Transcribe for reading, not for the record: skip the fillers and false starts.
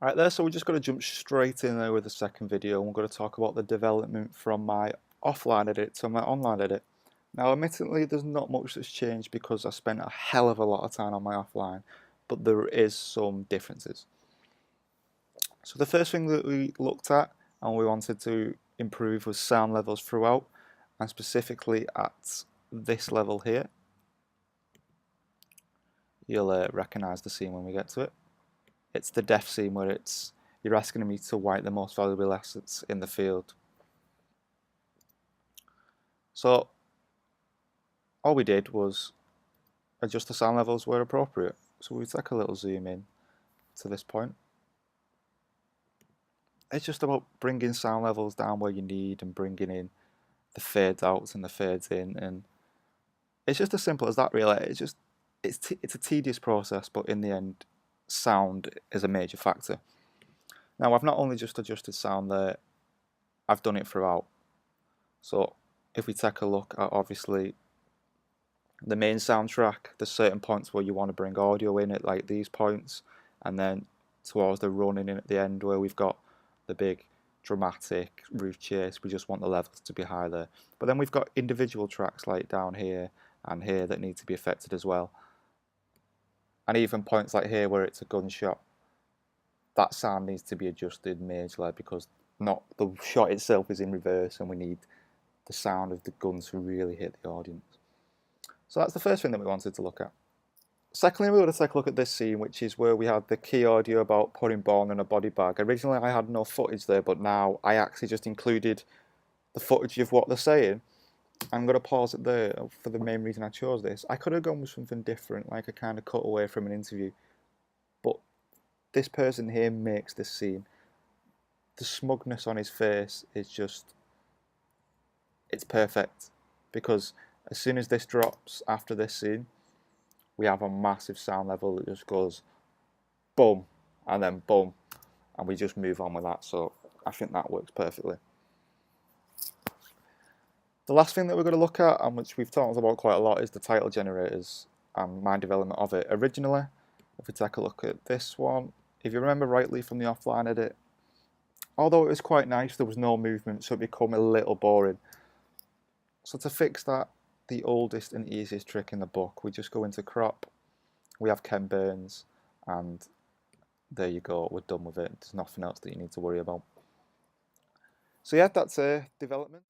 Alright there, so we're just going to jump straight in there with the second video, and we're going to talk about the development from my offline edit to my online edit. Now admittedly there's not much that's changed because I spent a hell of a lot of time on my offline, but there is some differences. So the first thing that we looked at and we wanted to improve was sound levels throughout, and specifically at this level here. You'll recognise the scene when we get to it. It's the death scene where you're asking me to wipe the most valuable assets in the field. So all we did was adjust the sound levels where appropriate. So we take a little zoom in to this point. It's just about bringing sound levels down where you need and bringing in the fades outs and the fades in, and it's just as simple as that really. It's a tedious process, but in the end sound is a major factor. Now I've not only just adjusted sound there, I've done it throughout. So if we take a look at obviously the main soundtrack, there's certain points where you want to bring audio in at like these points, and then towards the running in at the end where we've got the big dramatic roof chase, we just want the levels to be high there. But then we've got individual tracks like down here and here that need to be affected as well. And even points like here where it's a gunshot, that sound needs to be adjusted majorly because not the shot itself is in reverse and we need the sound of the guns to really hit the audience. So that's the first thing that we wanted to look at. Secondly, we want to take a look at this scene, which is where we had the key audio about putting Bourne in a body bag. Originally I had no footage there, but now I actually just included the footage of what they're saying. I'm going to pause it there for the main reason I chose this. I could have gone with something different, like a kind of cutaway from an interview, but this person here makes this scene. The smugness on his face is just, it's perfect, because as soon as this drops after this scene, we have a massive sound level that just goes boom and then boom, and we just move on with that. So I think that works perfectly. The last thing that we're going to look at, and which we've talked about quite a lot, is the title generators and my development of it. Originally, if we take a look at this one, if you remember rightly from the offline edit, although it was quite nice, there was no movement, so it became a little boring. So to fix that, the oldest and easiest trick in the book, we just go into crop, we have Ken Burns, and there you go, we're done with it. There's nothing else that you need to worry about. So yeah, that's development.